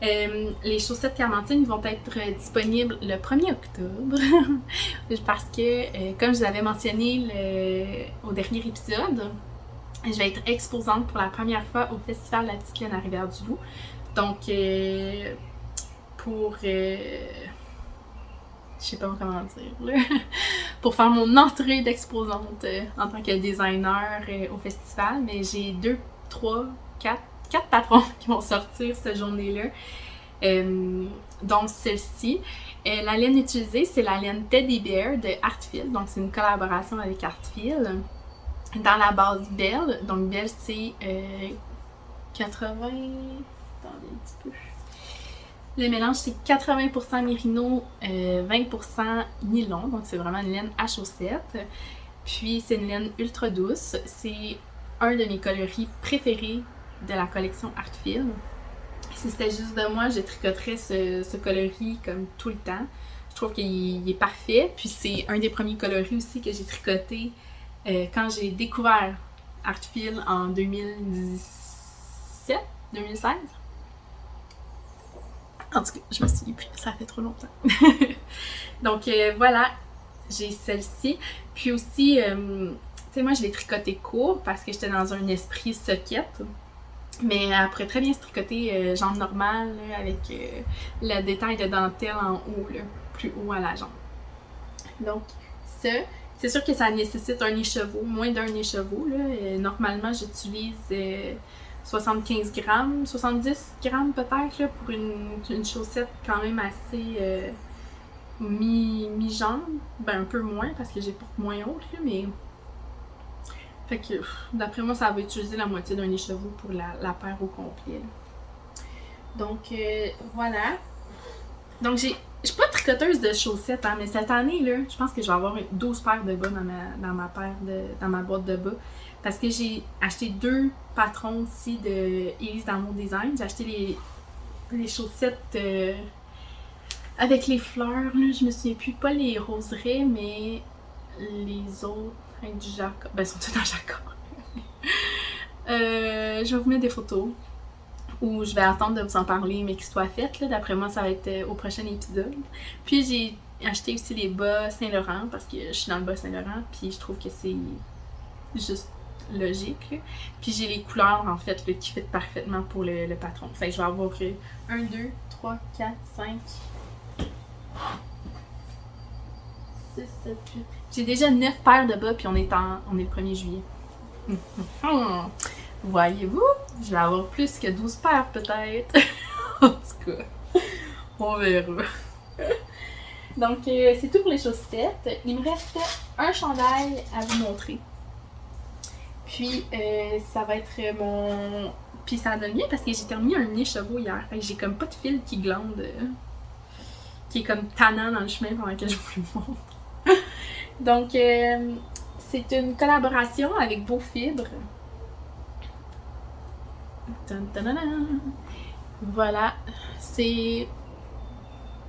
Les chaussettes Carmentine vont être disponibles le 1er octobre parce que, comme je vous avais mentionné au dernier épisode, je vais être exposante pour la première fois au Festival La Petite Vilaine à Rivière-du-Loup. Donc, pour... je sais pas comment dire, là. Pour faire mon entrée d'exposante en tant que designer au festival, mais j'ai 4 patrons qui vont sortir cette journée-là, dont celle-ci. La laine utilisée, c'est la laine Teddy Bear de Artfil, donc c'est une collaboration avec Artfil. dans la base Belle. Donc Belle, c'est 80... Attendez un petit peu. Le mélange, c'est 80% mérino, 20% nylon. Donc c'est vraiment une laine à chaussettes. Puis c'est une laine ultra douce. C'est un de mes coloris préférés de la collection Artfil. Si c'était juste de moi, je tricoterais ce coloris comme tout le temps. Je trouve qu'il est parfait. Puis c'est un des premiers coloris aussi que j'ai tricoté quand j'ai découvert Artfil en 2017, 2016. En tout cas, je me souviens plus, ça fait trop longtemps. Donc voilà, j'ai celle-ci. Puis aussi, tu sais, moi je l'ai tricoté court parce que j'étais dans un esprit soquette. Mais elle pourrait très bien se tricoter jambe normale là, avec le détail de dentelle en haut, là, plus haut à la jambe. Donc ça, c'est sûr que ça nécessite un écheveau, moins d'un écheveau. Là. Normalement, j'utilise 75 grammes, 70 grammes peut-être là, pour une chaussette quand même assez mi-jambe. Ben un peu moins parce que j'ai porte moins haute, là, mais... Fait que d'après moi, ça va utiliser la moitié d'un écheveau pour la paire au complet. Là. Donc voilà. Donc je suis pas tricoteuse de chaussettes, hein, mais cette année, là, je pense que je vais avoir 12 paires de bas dans ma boîte de bas. Parce que j'ai acheté 2 patrons aussi de Elise d'Amour Design. J'ai acheté les chaussettes avec les fleurs, là, je me souviens plus, pas les roseraies, mais les autres avec du jacquard. Ben, elles sont toutes en jacquard. Je vais vous mettre des photos. Ou je vais attendre de vous en parler, mais qu'ils soient faites. D'après moi, ça va être au prochain épisode. Puis j'ai acheté aussi les bas Saint-Laurent parce que je suis dans le bas Saint-Laurent. Puis je trouve que c'est juste logique. Là. Puis j'ai les couleurs en fait là, qui fit parfaitement pour le patron. Fait que je vais avoir 1, 2, 3, 4, 5, 6, 7, 8. J'ai déjà 9 paires de bas, puis on est le 1er juillet. Voyez-vous, je vais avoir plus que 12 paires peut-être. En tout cas, on verra. Donc, c'est tout pour les chaussettes. Il me reste un chandail à vous montrer. Puis, ça va être mon... Puis ça donne bien parce que j'ai terminé un écheveau hier. Fait que j'ai comme pas de fil qui glande, qui est comme tannant dans le chemin pendant que je vous le montre. Donc, c'est une collaboration avec Beau Fibre. Voilà, c'est...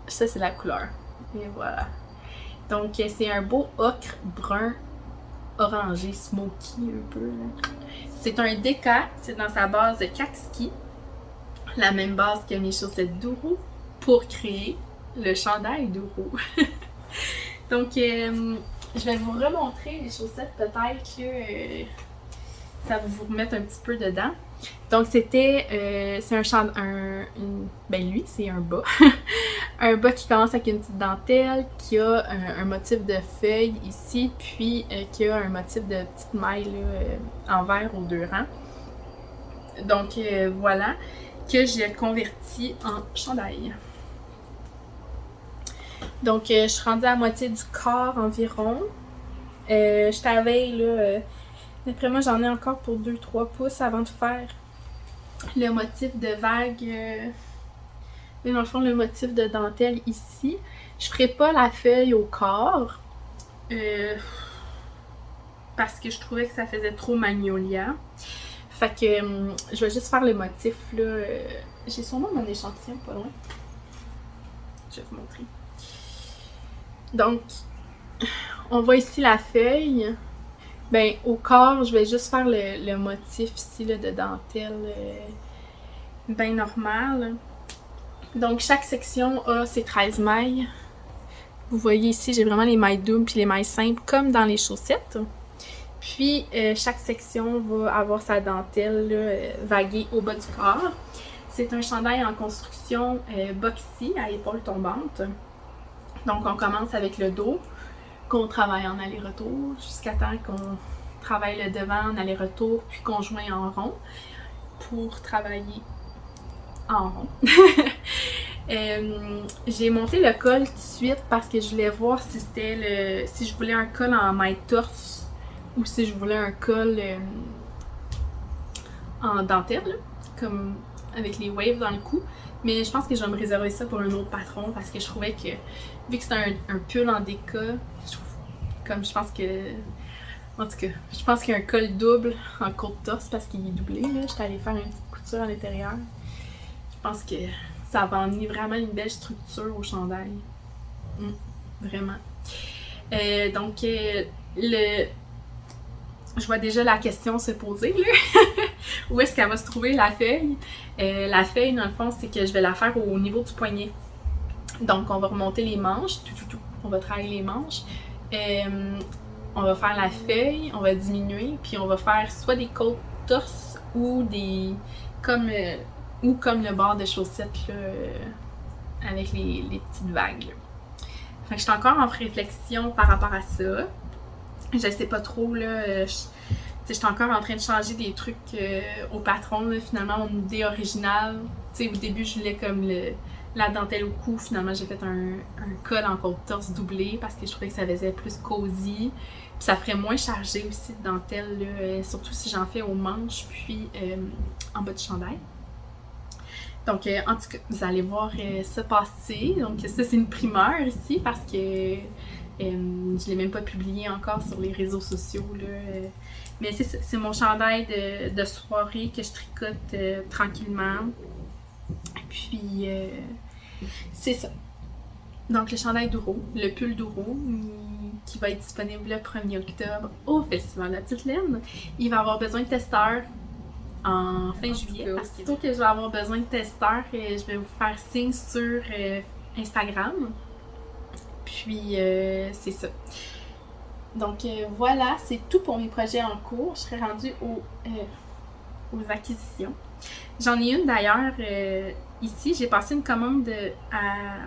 Ça, c'est la couleur. Et voilà. Donc, c'est un beau ocre brun orangé, smoky un peu. C'est un déca, c'est dans sa base de Kakski, la même base que mes chaussettes Douro, pour créer le chandail Douro. Donc, je vais vous remontrer les chaussettes, peut-être que ça va vous remettre un petit peu dedans. Donc, c'était, c'est un chandail, ben lui, c'est un bas. Un bas qui commence avec une petite dentelle, qui a un motif de feuille ici, puis qui a un motif de petite maille là, en vert aux 2 rangs. Donc, voilà, que j'ai converti en chandail. Donc, je suis rendue à la moitié du corps environ. Je t'avais là... D'après moi, j'en ai encore pour 2-3 pouces avant de faire le motif de vague. Mais dans le fond, le motif de dentelle ici. Je ferai pas la feuille au corps. Parce que je trouvais que ça faisait trop magnolia. Fait que je vais juste faire le motif là. J'ai sûrement mon échantillon pas loin. Je vais vous montrer. Donc, on voit ici la feuille. Ben, au corps, je vais juste faire le motif ici là, de dentelle bien normal. Donc, chaque section a ses 13 mailles. Vous voyez ici, j'ai vraiment les mailles doubles puis les mailles simples comme dans les chaussettes. Puis, chaque section va avoir sa dentelle là, vaguée au bas du corps. C'est un chandail en construction boxy à épaules tombantes. Donc, on commence avec le dos, qu'on travaille en aller-retour, jusqu'à temps qu'on travaille le devant en aller-retour, puis qu'on joint en rond, pour travailler en rond. J'ai monté le col tout de suite parce que je voulais voir si c'était si je voulais un col en maille torse ou si je voulais un col en dentelle, là, comme avec les waves dans le cou. Mais je pense que je vais me réserver ça pour un autre patron parce que je trouvais que, vu que c'est un pull en déca, je pense que... En tout cas, je pense qu'il y a un col double en côte-torse parce qu'il est doublé, là. J'étais allée faire une petite couture à l'intérieur. Je pense que ça va emmener vraiment une belle structure au chandail. Vraiment. Donc, je vois déjà la question se poser, là. Où est-ce qu'elle va se trouver, la feuille? La feuille, dans le fond, c'est que je vais la faire au niveau du poignet. Donc, on va remonter les manches. On va travailler les manches. On va faire la feuille, on va diminuer, puis on va faire soit des côtes torse ou des... comme le bord de chaussette, là, avec les petites vagues, là. Fait que je suis encore en réflexion par rapport à ça. Je sais pas trop, là. Je suis encore en train de changer des trucs au patron, là. Finalement, mon idée originale, tu sais, au début, je voulais comme la dentelle au cou. Finalement, j'ai fait un col en côte-torse doublé parce que je trouvais que ça faisait plus cosy. Puis ça ferait moins chargé aussi de dentelle, là, surtout si j'en fais aux manches puis en bas du chandail. Donc, en tout cas, vous allez voir ça passer. Donc, ça, c'est une primeur ici parce que je l'ai même pas publié encore sur les réseaux sociaux, là. Mais c'est mon chandail de soirée que je tricote tranquillement. Puis, c'est ça. Donc, le chandail d'Ouro, le pull d'Ouro, qui va être disponible le 1er octobre au Festival de la Petite Laine. Il va avoir besoin de testeurs en fin juillet. Parce que je vais avoir besoin de testeurs, je vais vous faire signe sur Instagram. Puis, c'est ça. Donc, voilà, c'est tout pour mes projets en cours. Je serai rendue aux acquisitions. J'en ai une d'ailleurs ici. J'ai passé une commande à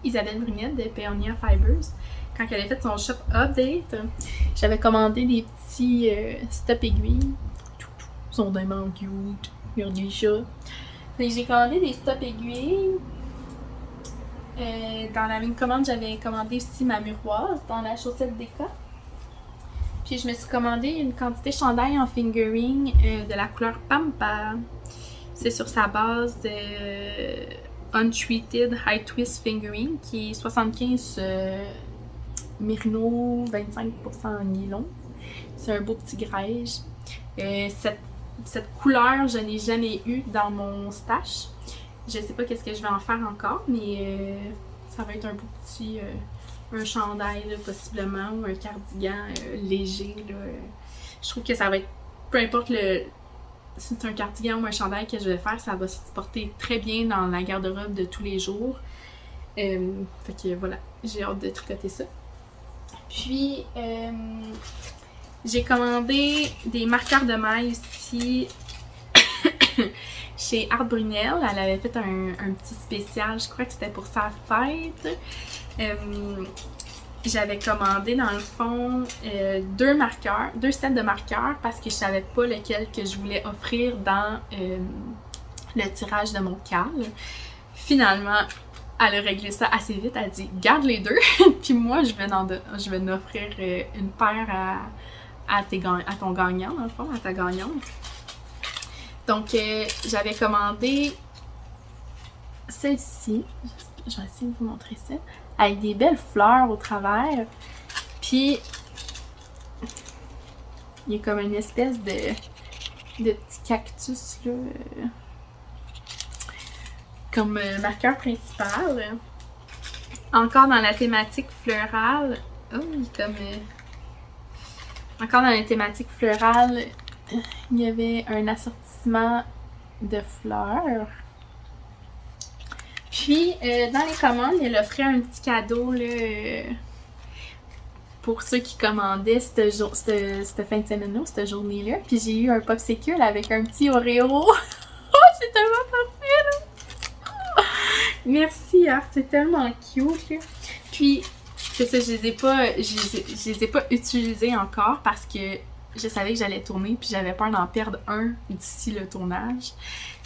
Isabelle Brunette de Peonia Fibers. Quand elle a fait son shop update, j'avais commandé des petits stop aiguilles. Ils sont vraiment cute. Regardez ça. J'ai commandé des stop aiguilles. Dans la même commande, j'avais commandé aussi ma muroise dans la chaussette déca. Puis je me suis commandé une quantité chandail en fingering de la couleur Pampa. C'est sur sa base de Untreated High Twist Fingering qui est 75 Merino, 25% nylon. C'est un beau petit grège. Cette couleur, je n'ai jamais eu dans mon stash. Je sais pas qu'est-ce que je vais en faire encore, mais ça va être un beau petit un chandail là, possiblement, ou un cardigan léger. Là. Je trouve que ça va être, peu importe si c'est un cardigan ou un chandail que je vais faire, ça va se porter très bien dans la garde-robe de tous les jours. Fait que voilà, j'ai hâte de tricoter ça. Puis, j'ai commandé des marqueurs de maille ici chez Art Brunel. Elle avait fait un petit spécial, je crois que c'était pour sa fête. J'avais commandé dans le fond deux sets de marqueurs parce que je savais pas lequel que je voulais offrir dans le tirage de mon cal. Finalement, elle a réglé ça assez vite. Elle a dit « Garde les deux, puis moi, je vais en offrir une paire à ton gagnant, dans le fond, à ta gagnante. » Donc, j'avais commandé celle-ci. Je vais essayer de vous montrer ça. Avec des belles fleurs au travers. Puis, il y a comme une espèce de petit cactus, là. Comme marqueur principal. Encore dans la thématique florale. Oh, comme... encore dans la thématique florale, il y avait un assortiment de fleurs. Puis, dans les commandes, elle offrait un petit cadeau là, pour ceux qui commandaient cette fin de semaine-là, cette journée-là. Puis, j'ai eu un popsicle avec un petit Oreo. Oh, c'est tellement parfait, là! Merci, Art, c'est tellement cute, là. Puis, c'est ça, je les ai pas utilisés encore parce que je savais que j'allais tourner puis j'avais peur d'en perdre un d'ici le tournage.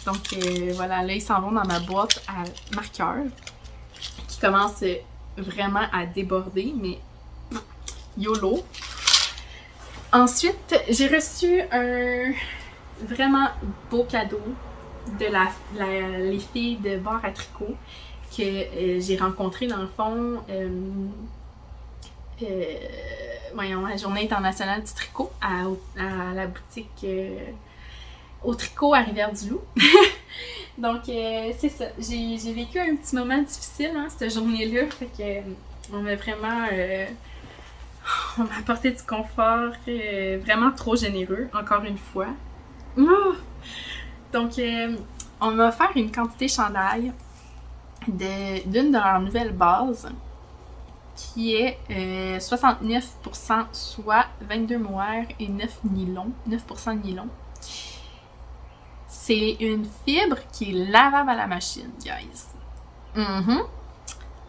Donc voilà, là ils s'en vont dans ma boîte à marqueurs qui commence vraiment à déborder, mais YOLO. Ensuite, j'ai reçu un vraiment beau cadeau de les filles de bar à tricot que j'ai rencontrées dans le fond voyons, la Journée internationale du tricot à la boutique au tricot à Rivière-du-Loup. Donc, c'est ça. J'ai vécu un petit moment difficile, hein, cette journée-là. Fait que on m'a vraiment... on m'a apporté du confort vraiment trop généreux, encore une fois. Donc, on m'a offert une quantité chandail d'une de leurs nouvelles bases qui est 69% soie, 22 mohair et 9% nylon. C'est une fibre qui est lavable à la machine, guys.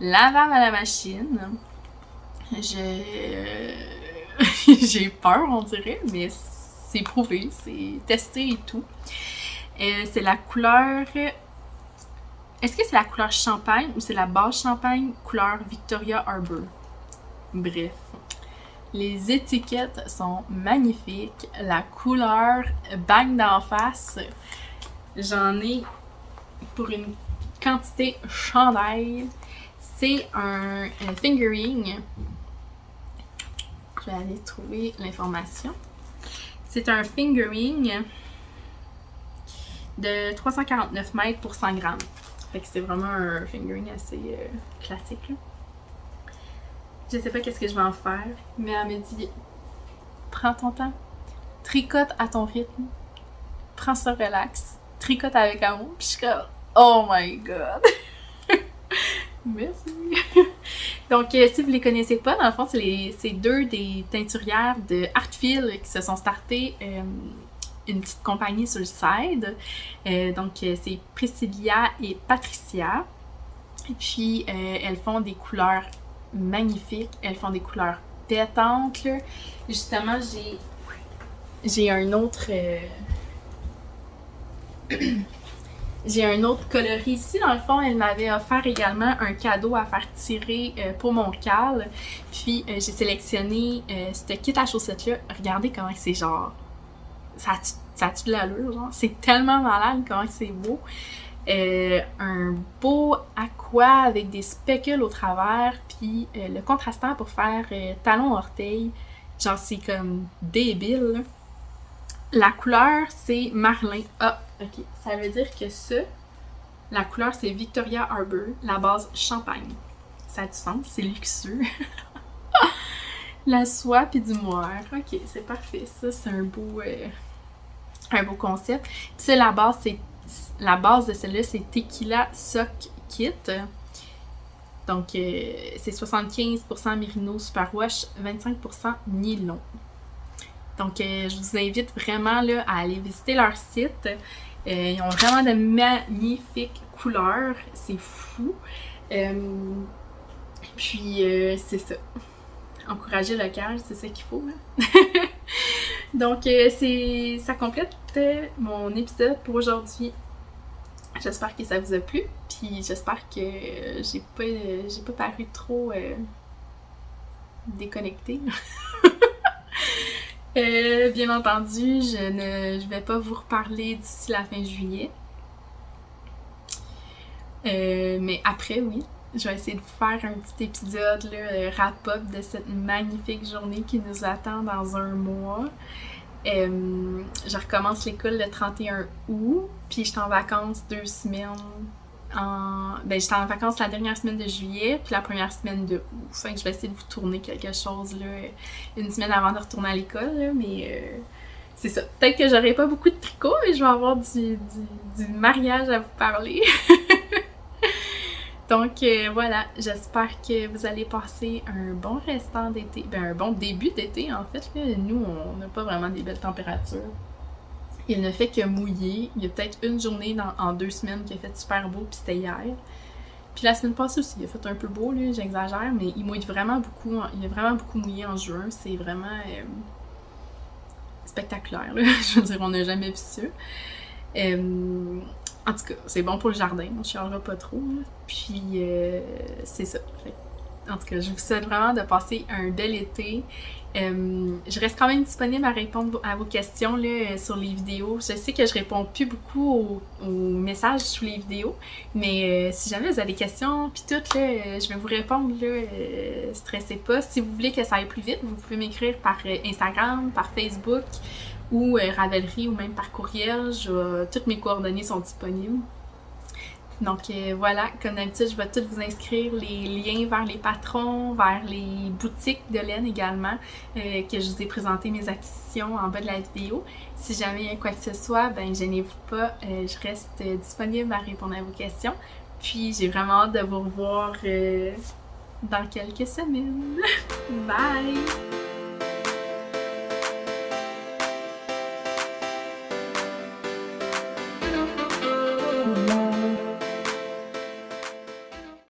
Lavable à la machine. J'ai peur, on dirait, mais c'est prouvé, c'est testé et tout. C'est la couleur... Est-ce que c'est la couleur champagne ou c'est la base champagne couleur Victoria Arbor? Bref. Les étiquettes sont magnifiques. La couleur bang d'en face. J'en ai pour une quantité chandail. C'est un fingering. Je vais aller trouver l'information. C'est un fingering de 349 mètres pour 100 grammes. Fait que c'est vraiment un fingering assez classique, là. Je sais pas qu'est-ce que je vais en faire, mais elle me dit « Prends ton temps, tricote à ton rythme, prends ça relax, tricote avec amour. » Puis je suis comme « Oh my god! » Merci! Donc, si vous les connaissez pas, dans le fond, c'est deux des teinturières de Artfeel qui se sont startées une petite compagnie sur le side. Donc, c'est Priscilla et Patricia. Et puis, elles font des couleurs magnifiques. Elles font des couleurs pétantes, là. Justement, j'ai un autre... j'ai un autre coloris ici. Dans le fond, elle m'avait offert également un cadeau à faire tirer pour mon cal. Puis, j'ai sélectionné ce kit à chaussettes-là. Regardez comment c'est genre... Ça a-tu de l'allure, genre? C'est tellement malade comment c'est beau. Un beau aqua avec des speckles au travers, puis le contrastant pour faire talon-orteil. Genre, c'est comme débile, là. La couleur, c'est Marlin. Ah, ok. Ça veut dire que la couleur, c'est Victoria Arbor, la base champagne. Ça a du sens, c'est luxueux. La soie puis du mohair. Ok, c'est parfait. Ça, c'est un beau concept. Puis ça, la base de celle-là, c'est Tequila Sock Kit. Donc, c'est 75% Merino Superwash, 25% nylon. Donc, je vous invite vraiment là, à aller visiter leur site. Ils ont vraiment de magnifiques couleurs. C'est fou. Puis, c'est ça. Encourager le local, c'est ça qu'il faut. Hein? Donc, ça complète mon épisode pour aujourd'hui. J'espère que ça vous a plu. Puis, j'espère que j'ai pas paru trop déconnectée. Bien entendu, je vais pas vous reparler d'ici la fin juillet. Mais après, oui. Je vais essayer de vous faire un petit épisode, là, wrap-up de cette magnifique journée qui nous attend dans un mois. Je recommence l'école le 31 août, puis je suis en vacances 2 semaines. J'étais en vacances la dernière semaine de juillet, puis la première semaine de août. Fait que je vais essayer de vous tourner quelque chose, là, une semaine avant de retourner à l'école, là, mais c'est ça. Peut-être que j'aurai pas beaucoup de tricot, mais je vais avoir du mariage à vous parler. Donc voilà, j'espère que vous allez passer un bon restant d'été, un bon début d'été en fait. Là. Nous, on n'a pas vraiment des belles températures. Il ne fait que mouiller. Il y a peut-être une journée en 2 semaines qui a fait super beau, puis c'était hier. Puis la semaine passée aussi, il a fait un peu beau, là, j'exagère, mais il mouille vraiment beaucoup. Il a vraiment beaucoup mouillé en juin. C'est vraiment spectaculaire, là. Je veux dire, on n'a jamais vu ça. En tout cas, c'est bon pour le jardin, on ne chialera pas trop. Là. Puis, c'est ça. Fait, En tout cas, je vous souhaite vraiment de passer un bel été. Je reste quand même disponible à répondre à vos questions là, sur les vidéos. Je sais que je réponds plus beaucoup aux messages sous les vidéos, mais si jamais vous avez des questions, puis tout, là, je vais vous répondre. Là, stressez pas. Si vous voulez que ça aille plus vite, vous pouvez m'écrire par Instagram, par Facebook ou Ravelry ou même par courriel. Toutes mes coordonnées sont disponibles. Donc voilà, comme d'habitude, je vais tout vous inscrire les liens vers les patrons, vers les boutiques de laine également, que je vous ai présenté mes acquisitions en bas de la vidéo. Si jamais il y a quoi que ce soit, ben gênez-vous pas, je reste disponible à répondre à vos questions. Puis j'ai vraiment hâte de vous revoir dans quelques semaines. Bye!